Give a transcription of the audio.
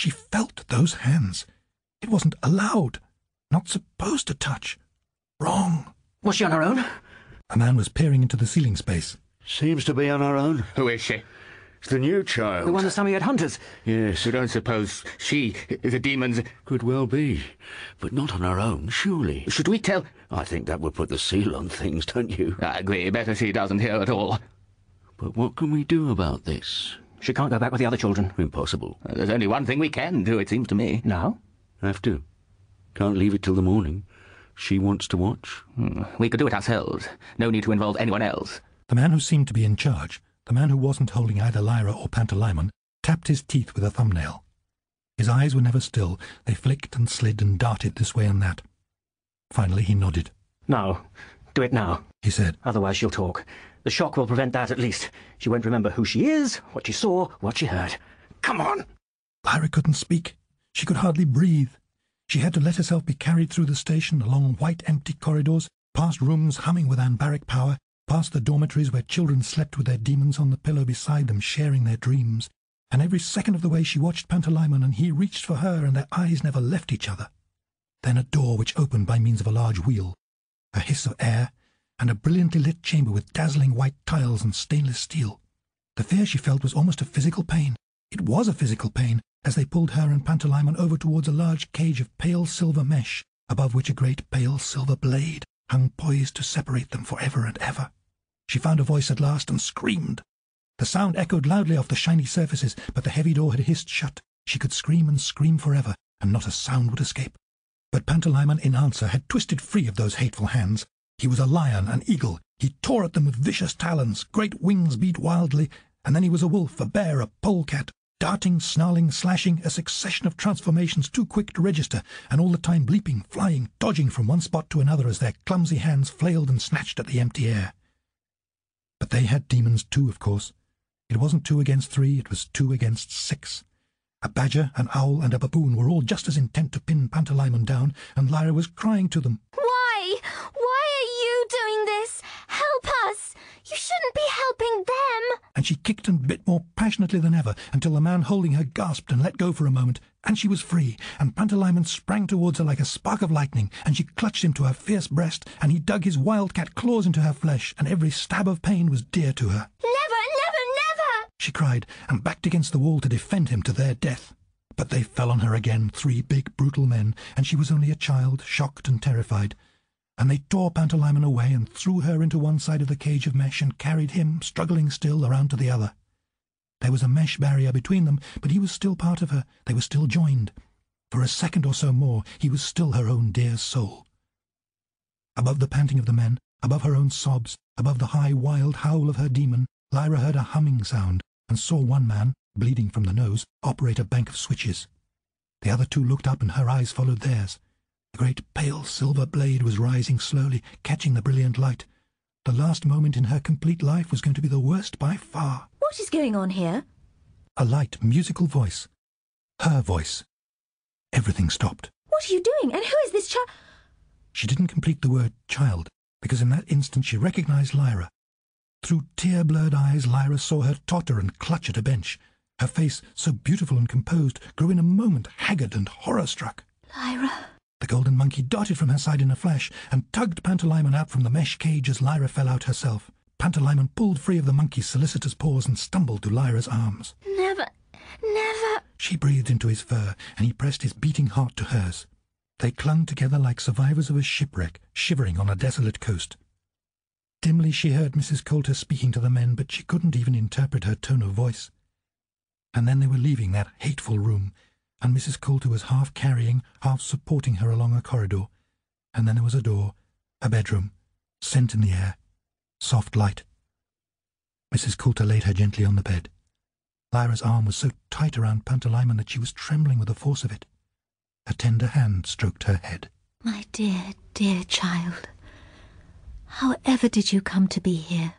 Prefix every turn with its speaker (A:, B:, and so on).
A: She felt those hands. It wasn't allowed. Not supposed to touch. Wrong.
B: Was she on her own?
A: A man was peering into the ceiling space.
C: Seems to be on her own.
D: Who is she?
C: It's the new child.
B: The one that Sammy had hunters?
C: Yes.
D: You don't suppose she is a demon's...
C: Could well be. But not on her own, surely.
D: Should we tell...
C: I think that would put the seal on things, don't you?
D: I agree. Better she doesn't hear at all.
C: But what can we do about this?
B: She can't go back with the other children.
C: Impossible.
D: There's only one thing we can do, it seems to me.
B: Now?
C: Have to. Can't leave it till the morning. She wants to watch.
D: We could do it ourselves. No need to involve anyone else.
A: The man who seemed to be in charge, the man who wasn't holding either Lyra or Pantalaimon, tapped his teeth with a thumbnail. His eyes were never still. They flicked and slid and darted this way and that. Finally he nodded.
B: No. Do it now,
A: he said.
B: Otherwise she'll talk. The shock will prevent that at least. She won't remember who she is, what she saw, what she heard. Come on!
A: Lyra couldn't speak. She could hardly breathe. She had to let herself be carried through the station, along white empty corridors, past rooms humming with anbaric power, past the dormitories where children slept with their demons on the pillow beside them, sharing their dreams. And every second of the way she watched Pantalaimon, and he reached for her, and their eyes never left each other. Then a door which opened by means of a large wheel, a hiss of air, and a brilliantly lit chamber with dazzling white tiles and stainless steel. The fear she felt was almost a physical pain. It was a physical pain, as they pulled her and Pantalaimon over towards a large cage of pale silver mesh, above which a great pale silver blade hung poised to separate them for ever and ever. She found a voice at last and screamed. The sound echoed loudly off the shiny surfaces, but the heavy door had hissed shut. She could scream and scream forever, and not a sound would escape. But Pantalaimon, in answer, had twisted free of those hateful hands. He was a lion, an eagle. He tore at them with vicious talons. Great wings beat wildly, and then he was a wolf, a bear, a polecat, darting, snarling, slashing, a succession of transformations too quick to register, and all the time bleeping, flying, dodging from one spot to another as their clumsy hands flailed and snatched at the empty air. But they had demons too, of course. It wasn't 2 against 3, it was 2 against 6. A badger, an owl, and a baboon were all just as intent to pin Pantalaimon down, and Lyra was crying to them.
E: Why? Why are you doing this? Help us! You shouldn't be helping them!
A: And she kicked and bit more passionately than ever, until the man holding her gasped and let go for a moment, and she was free, and Pantalaimon sprang towards her like a spark of lightning, and she clutched him to her fierce breast, and he dug his wildcat claws into her flesh, and every stab of pain was dear to her.
E: Never, never, never!
A: She cried, and backed against the wall to defend him to their death. But they fell on her again, 3 big, brutal men, and she was only a child, shocked and terrified. And they tore Pantalaimon away and threw her into one side of the cage of mesh and carried him, struggling still, around to the other. There was a mesh barrier between them, but he was still part of her. They were still joined. For a second or so more, he was still her own dear soul. Above the panting of the men, above her own sobs, above the high, wild howl of her demon, Lyra heard a humming sound, and saw one man, bleeding from the nose, operate a bank of switches. The other 2 looked up, and her eyes followed theirs. The great pale silver blade was rising slowly, catching the brilliant light. The last moment in her complete life was going to be the worst by far.
E: What is going on here?
A: A light, musical voice. Her voice. Everything stopped.
E: What are you doing? And who is this child?
A: She didn't complete the word child, because in that instant she recognized Lyra. Through tear-blurred eyes, Lyra saw her totter and clutch at a bench. Her face, so beautiful and composed, grew in a moment haggard and horror-struck.
E: Lyra.
A: The golden monkey darted from her side in a flash and tugged Pantalaimon out from the mesh cage as Lyra fell out herself. Pantalaimon pulled free of the monkey's solicitous paws and stumbled to Lyra's arms.
E: Never, never.
A: She breathed into his fur, and he pressed his beating heart to hers. They clung together like survivors of a shipwreck, shivering on a desolate coast. Dimly she heard Mrs. Coulter speaking to the men, but she couldn't even interpret her tone of voice. And then they were leaving that hateful room, and Mrs. Coulter was half carrying, half supporting her along a corridor, and then there was a door, a bedroom, scent in the air, soft light. Mrs. Coulter laid her gently on the bed. Lyra's arm was so tight around Pantalaimon that she was trembling with the force of it. A tender hand stroked her head.
E: My dear, dear child, how ever did you come to be here?